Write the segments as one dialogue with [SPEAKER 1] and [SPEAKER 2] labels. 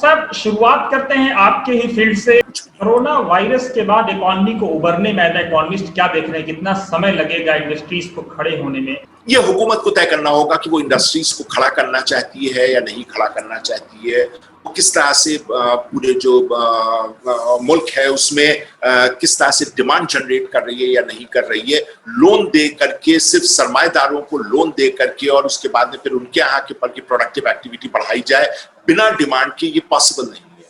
[SPEAKER 1] साहब, शुरुआत करते हैं आपके ही फील्ड से। कोरोना वायरस के बाद इकोनॉमी को उबरने में एज इकोनॉमिस्ट क्या देख रहे हैं, कितना समय लगेगा इंडस्ट्रीज को खड़े होने में?
[SPEAKER 2] ये हुकूमत को तय करना होगा कि वो इंडस्ट्रीज को खड़ा करना चाहती है या नहीं खड़ा करना चाहती है। वो किस तरह से पूरे जो मुल्क है उसमें किस तरह से डिमांड जनरेट कर रही है या नहीं कर रही है। लोन दे करके, सिर्फ सरमाएदारों को लोन दे करके और उसके बाद में फिर उनके यहाँ के पर की प्रोडक्टिव एक्टिविटी बढ़ाई जाए बिना डिमांड के, ये पॉसिबल नहीं है।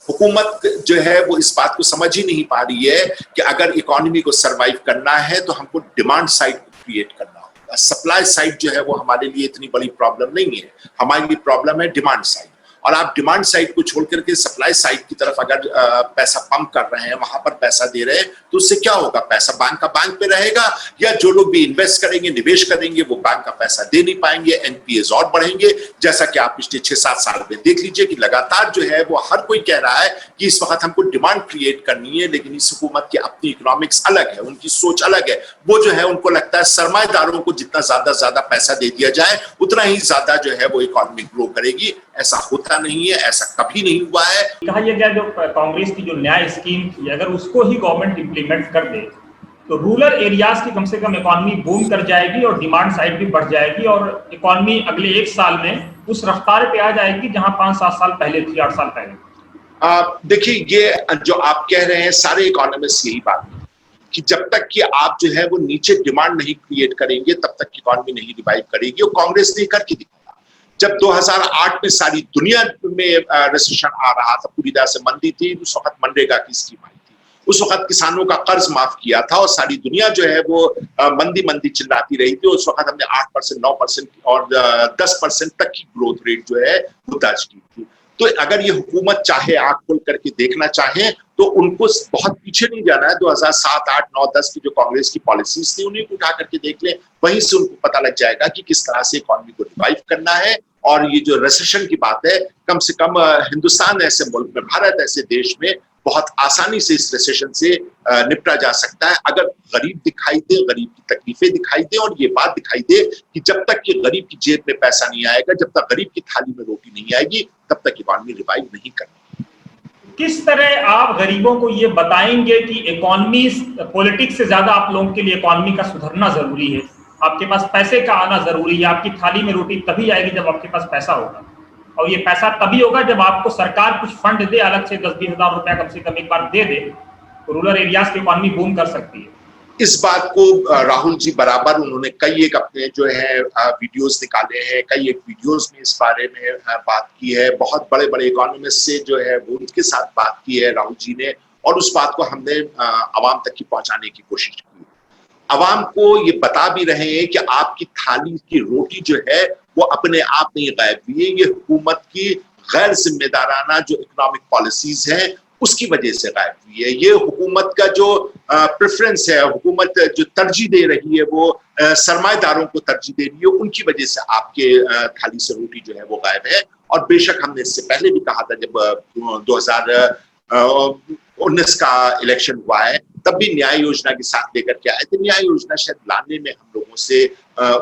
[SPEAKER 2] हुकूमत जो है वो इस बात को समझ ही नहीं पा रही है कि अगर इकोनॉमी को सरवाइव करना है तो हमको डिमांड साइड को क्रिएट करना होगा। सप्लाई साइड जो है वो हमारे लिए इतनी बड़ी प्रॉब्लम नहीं है, हमारे लिए प्रॉब्लम है डिमांड साइड। और आप डिमांड साइड को छोड़ करके सप्लाई साइड की तरफ अगर पैसा पंप कर रहे हैं, वहां पर पैसा दे रहे हैं, तो उससे क्या होगा? पैसा बैंक का बैंक पे रहेगा, या जो लोग भी इन्वेस्ट करेंगे, निवेश करेंगे, वो बैंक का पैसा दे नहीं पाएंगे, एनपीएस और बढ़ेंगे। जैसा कि आप पिछले 6-7 साल में देख लीजिए कि लगातार जो है वो हर कोई कह रहा है कि इस वक्त हमको डिमांड क्रिएट करनी है, लेकिन इस हुकूमत की अपनी इकोनॉमिक्स अलग है, उनकी सोच अलग है। वो जो है उनको लगता है सरमाएदारों को जितना ज्यादा पैसा दे दिया जाए उतना ही ज्यादा जो है वो इकोनॉमी ग्रो करेगी। ऐसा होता नहीं है, ऐसा कभी नहीं हुआ है।
[SPEAKER 1] कहा यह गया जो कांग्रेस की जो न्याय स्कीम थी, अगर उसको ही गवर्नमेंट इंप्लीमेंट कर दे तो रूरल एरियाज की कम से कम इकोनॉमी बूम कर जाएगी और डिमांड साइड भी बढ़ जाएगी और इकोनॉमी अगले 1 साल में उस रफ्तार पे आ जाएगी जहां 5-7 साल पहले थी, 8 साल पहले।
[SPEAKER 2] देखिए, ये जो आप कह रहे हैं सारे इकोनॉमिस्ट यही बात है कि जब तक कि आप जो है वो नीचे डिमांड नहीं क्रिएट करेंगे तब तक इकोनॉमी नहीं रिवाइव करेगी। और कांग्रेस ने करके दिखाया। जब 2008 में सारी दुनिया में रिसेशन आ रहा था, पूरी तरह से मंदी थी, उस वक्त मनरेगा की स्कीम आई थी। उस वक्त किसानों का कर्ज माफ किया था और सारी दुनिया जो है वो मंदी चिल्लाती रही थी। उस वक्त हमने 8%, 9% और 10% तक की ग्रोथ रेट जो है वो दर्ज की थी। तो अगर ये हुकूमत चाहे, आंख खोल करके देखना चाहे, तो उनको बहुत पीछे नहीं जाना है। 2007, 8, 9, 10 की जो कांग्रेस की पॉलिसीज थी उन्हीं को उठा करके देख ले, वहीं से उनको पता लग जाएगा कि किस तरह से इकोनॉमी को रिवाइव करना है। और ये जो रिसेशन की बात है, कम से कम हिंदुस्तान ऐसे मुल्क में, भारत ऐसे देश में बहुत आसानी से इस रिसेशन से निपटा जा सकता है अगर गरीब दिखाई दे, गरीब की तकलीफें दिखाई दे और ये बात दिखाई दे कि जब तक कि गरीब की जेब में पैसा नहीं आएगा, जब तक गरीब की थाली में रोटी नहीं आएगी, तब तक इकोनॉमी रिवाइव नहीं करनी।
[SPEAKER 1] किस तरह आप गरीबों को ये बताएंगे कि इकोनॉमी, पॉलिटिक्स से ज्यादा आप लोगों के लिए इकोनॉमी का सुधरना जरूरी है, आपके पास पैसे का आना जरूरी है, आपकी थाली में रोटी तभी आएगी जब आपके पास पैसा होगा, और ये पैसा तभी होगा जब आपको सरकार कुछ फंड दे, अलग से 10-20 हजार रुपया कम से कम एक बार दे दे, तो रूरल एरियाज की इकोनॉमी बूम कर सकती है।
[SPEAKER 2] इस बात को राहुल जी बराबर, उन्होंने कई एक अपने जो है वीडियोस निकाले हैं, कई एक वीडियोस में इस बारे में बात की है। बहुत बड़े बड़े इकोनॉमिस्ट से जो है वो उनके साथ बात की है राहुल जी ने, और उस बात को हमने आवाम तक की पहुंचाने की कोशिश की। आवाम को ये बता भी रहे हैं कि आपकी थाली की रोटी जो है वो अपने आप नहीं गायब हुई है, ये हुकूमत की गैर जिम्मेदाराना जो इकोनॉमिक पॉलिसीज हैं उसकी वजह से गायब हुई है। ये हुकूमत का जो प्रेफरेंस है, हुकूमत जो तरजीह दे रही है, वो सरमाएदारों को तरजीह दे रही है, उनकी वजह से आपके थाली से रोटी जो है वो गायब है। और बेशक हमने इससे पहले भी कहा था, जब 2019 का इलेक्शन हुआ है तब भी न्याय योजना के साथ लेकर के आए थे। न्याय योजना शायद लाने में हम लोगों से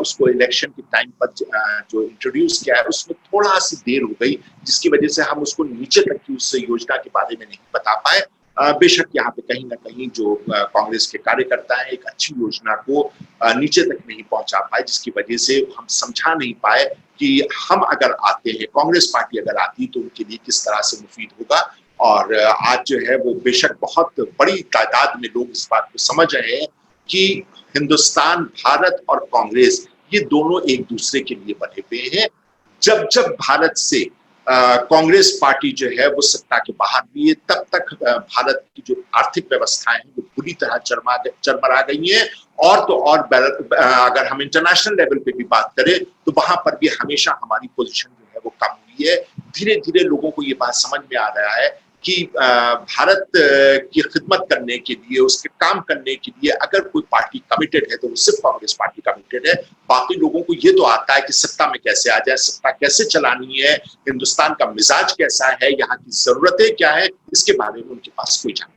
[SPEAKER 2] उसको इलेक्शन के टाइम पर जो इंट्रोड्यूस किया है उसमें थोड़ा सी देर हो गई, जिसकी वजह से हम उसको नीचे तक की उस योजना के बारे में नहीं बता पाए। बेशक यहाँ पे कहीं ना कहीं जो कांग्रेस के कार्यकर्ता है एक अच्छी योजना को नीचे तक नहीं पहुंचा पाए, जिसकी वजह से हम समझा नहीं पाए कि हम अगर आते हैं, कांग्रेस पार्टी अगर आती तो उनके लिए किस तरह से मुफीद होगा। और आज जो है वो बेशक बहुत बड़ी तादाद में लोग इस बात को समझ रहे हैं कि हिंदुस्तान, भारत और कांग्रेस ये दोनों एक दूसरे के लिए बने हुए हैं। जब जब भारत से कांग्रेस पार्टी जो है वो सत्ता के बाहर हुई है, तब तक भारत की जो आर्थिक व्यवस्थाएं हैं वो पूरी तरह चरमरा गई हैं। और तो और अगर हम इंटरनेशनल लेवल पे भी बात करें तो वहां पर भी हमेशा हमारी पोजीशन जो है वो कम हुई है। धीरे धीरे लोगों को ये बात समझ में आ रहा है कि भारत की खिदमत करने के लिए, उसके काम करने के लिए अगर कोई पार्टी कमिटेड है तो वो सिर्फ कांग्रेस पार्टी कमिटेड है। बाकी लोगों को ये तो आता है कि सत्ता में कैसे आ जाए, सत्ता कैसे चलानी है, हिंदुस्तान का मिजाज कैसा है, यहाँ की जरूरतें क्या है, इसके बारे में उनके पास कोई जानकारी